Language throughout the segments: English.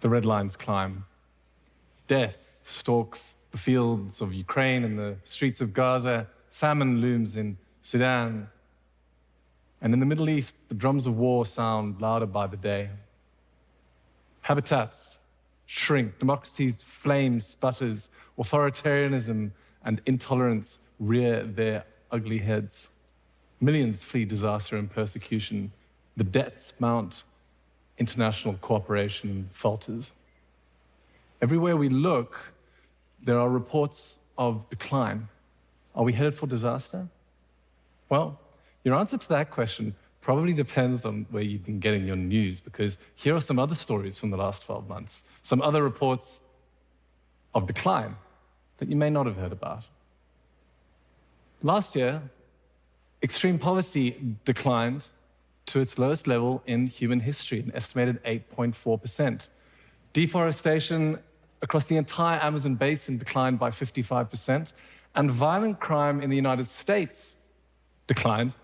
The red lines climb. Death stalks the fields of Ukraine and the streets of Gaza. Famine looms in Sudan. And in the Middle East, the drums of war sound louder by the day. Habitats shrink, democracy's flame sputters, authoritarianism and intolerance rear their ugly heads. Millions flee disaster and persecution. The debts mount. International cooperation falters. Everywhere we look, there are reports of decline. Are we headed for disaster? Well, your answer to that question probably depends on where you've been getting your news, because here are some other stories from the last 12 months, some other reports of decline that you may not have heard about. Last year, extreme poverty declined to its lowest level in human history, an estimated 8.4%. Deforestation across the entire Amazon basin declined by 55%, and violent crime in the United States declined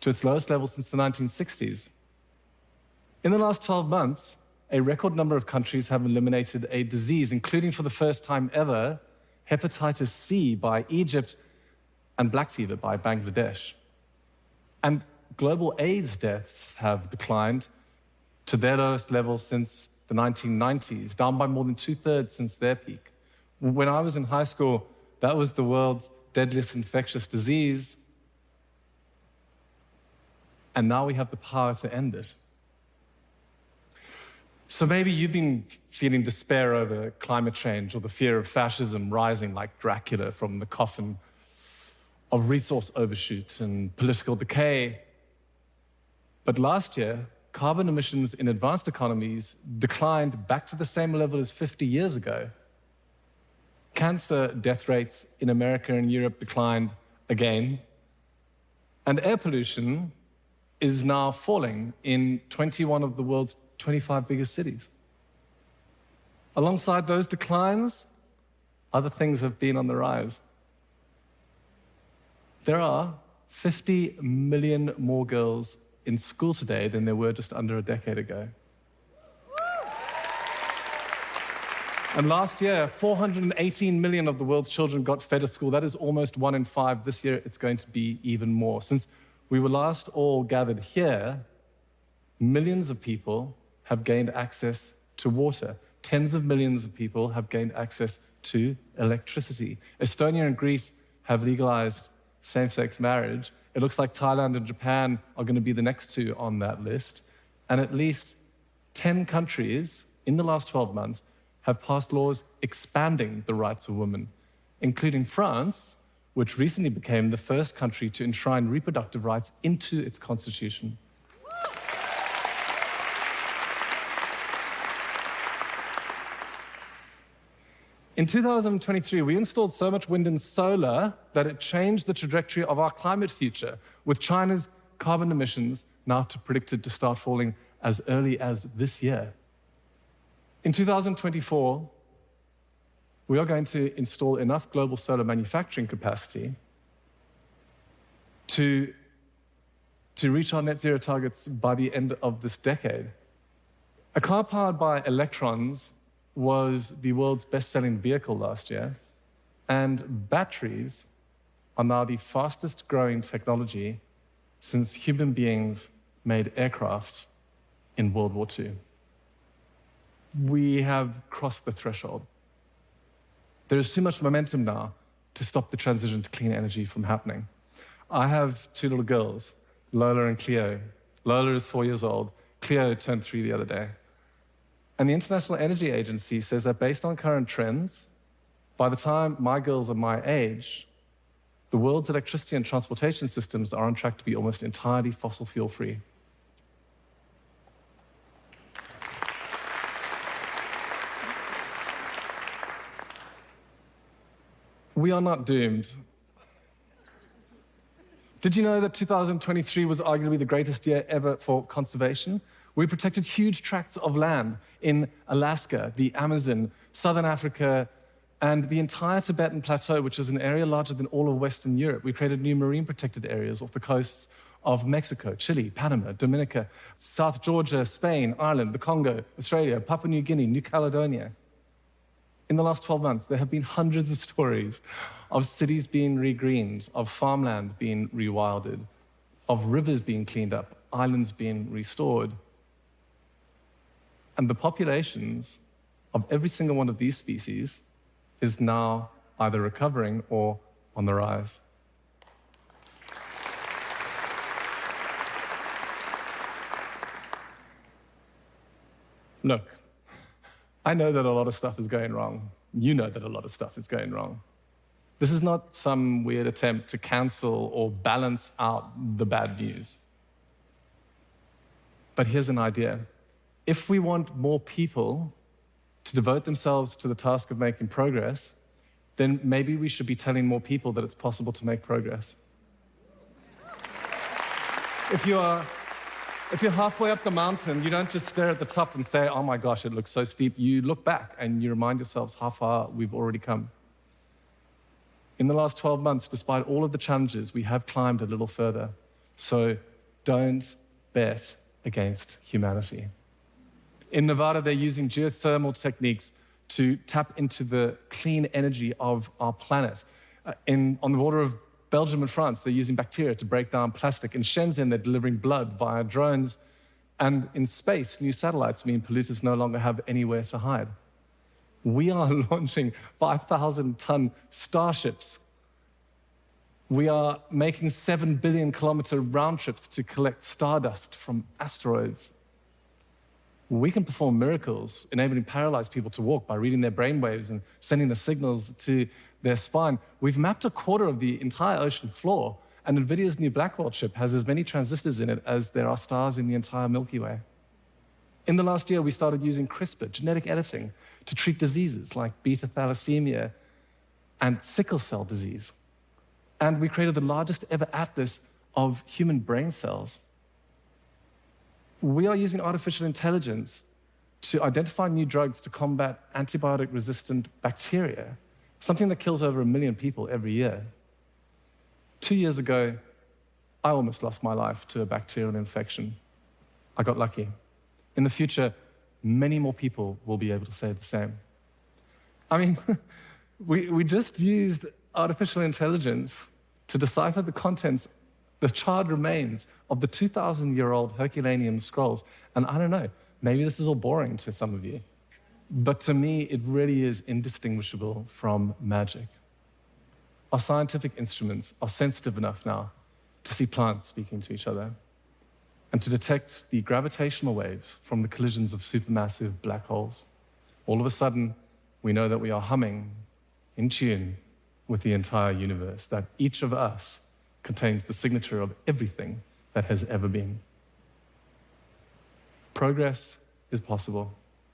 to its lowest level since the 1960s. In the last 12 months, a record number of countries have eliminated a disease, including for the first time ever, hepatitis C by Egypt and black fever by Bangladesh. And global AIDS deaths have declined to their lowest level since the 1990s, down by more than 2/3 since their peak. When I was in high school, that was the world's deadliest infectious disease, and now we have the power to end it. So maybe you've been feeling despair over climate change or the fear of fascism rising like Dracula from the coffin of resource overshoot and political decay. But last year, carbon emissions in advanced economies declined back to the same level as 50 years ago. Cancer death rates in America and Europe declined again. And air pollution is now falling in 21 of the world's 25 biggest cities. Alongside those declines, other things have been on the rise. There are 50 million more girls in school today than there were just under a decade ago. And last year, 418 million of the world's children got fed at school. That is almost 1 in 5. This year, it's going to be even more. Since we were last all gathered here, millions of people have gained access to water. Tens of millions of people have gained access to electricity. Estonia and Greece have legalized same-sex marriage. It looks like Thailand and Japan are going to be the next two on that list. And at least 10 countries in the last 12 months have passed laws expanding the rights of women, including France, which recently became the first country to enshrine reproductive rights into its constitution. In 2023, we installed so much wind and solar that it changed the trajectory of our climate future, with China's carbon emissions now predicted to start falling as early as this year. In 2024, we are going to install enough global solar manufacturing capacity to reach our net zero targets by the end of this decade. A car powered by electrons was the world's best-selling vehicle last year, and batteries are now the fastest-growing technology since human beings made aircraft in World War II. We have crossed the threshold. There is too much momentum now to stop the transition to clean energy from happening. I have two little girls, Lola and Cleo. Lola is 4 years old. Cleo turned 3 the other day. And the International Energy Agency says that based on current trends, by the time my girls are my age, the world's electricity and transportation systems are on track to be almost entirely fossil fuel free. We are not doomed. Did you know that 2023 was arguably the greatest year ever for conservation? We protected huge tracts of land in Alaska, the Amazon, Southern Africa, and the entire Tibetan Plateau, which is an area larger than all of Western Europe. We created new marine protected areas off the coasts of Mexico, Chile, Panama, Dominica, South Georgia, Spain, Ireland, the Congo, Australia, Papua New Guinea, New Caledonia. In the last 12 months, there have been hundreds of stories of cities being regreened, of farmland being rewilded, of rivers being cleaned up, islands being restored. And the populations of every single one of these species is now either recovering or on the rise. Look, I know that a lot of stuff is going wrong. You know that a lot of stuff is going wrong. This is not some weird attempt to cancel or balance out the bad news. But here's an idea. If we want more people to devote themselves to the task of making progress, then maybe we should be telling more people that it's possible to make progress. If you're halfway up the mountain, you don't just stare at the top and say, oh my gosh, it looks so steep. You look back and you remind yourselves how far we've already come. In the last 12 months, despite all of the challenges, we have climbed a little further. So don't bet against humanity. In Nevada, they're using geothermal techniques to tap into the clean energy of our planet. On the border of Belgium and France, they're using bacteria to break down plastic. In Shenzhen, they're delivering blood via drones. And in space, new satellites mean polluters no longer have anywhere to hide. We are launching 5,000-ton starships. We are making 7 billion kilometer round trips to collect stardust from asteroids. We can perform miracles, enabling paralyzed people to walk by reading their brainwaves and sending the signals to their spine. We've mapped a quarter of the entire ocean floor, and NVIDIA's new Blackwell chip has as many transistors in it as there are stars in the entire Milky Way. In the last year, we started using CRISPR, genetic editing, to treat diseases like beta thalassemia and sickle cell disease. And we created the largest ever atlas of human brain cells. We are using artificial intelligence to identify new drugs to combat antibiotic-resistant bacteria, something that kills over 1 million people every year. 2 years ago, I almost lost my life to a bacterial infection. I got lucky. In the future, many more people will be able to say the same. I mean, we just used artificial intelligence to decipher the contents, the charred remains of the 2,000-year-old Herculaneum scrolls. And I don't know, maybe this is all boring to some of you, but to me, it really is indistinguishable from magic. Our scientific instruments are sensitive enough now to see plants speaking to each other and to detect the gravitational waves from the collisions of supermassive black holes. All of a sudden, we know that we are humming in tune with the entire universe, that each of us contains the signature of everything that has ever been. Progress is possible.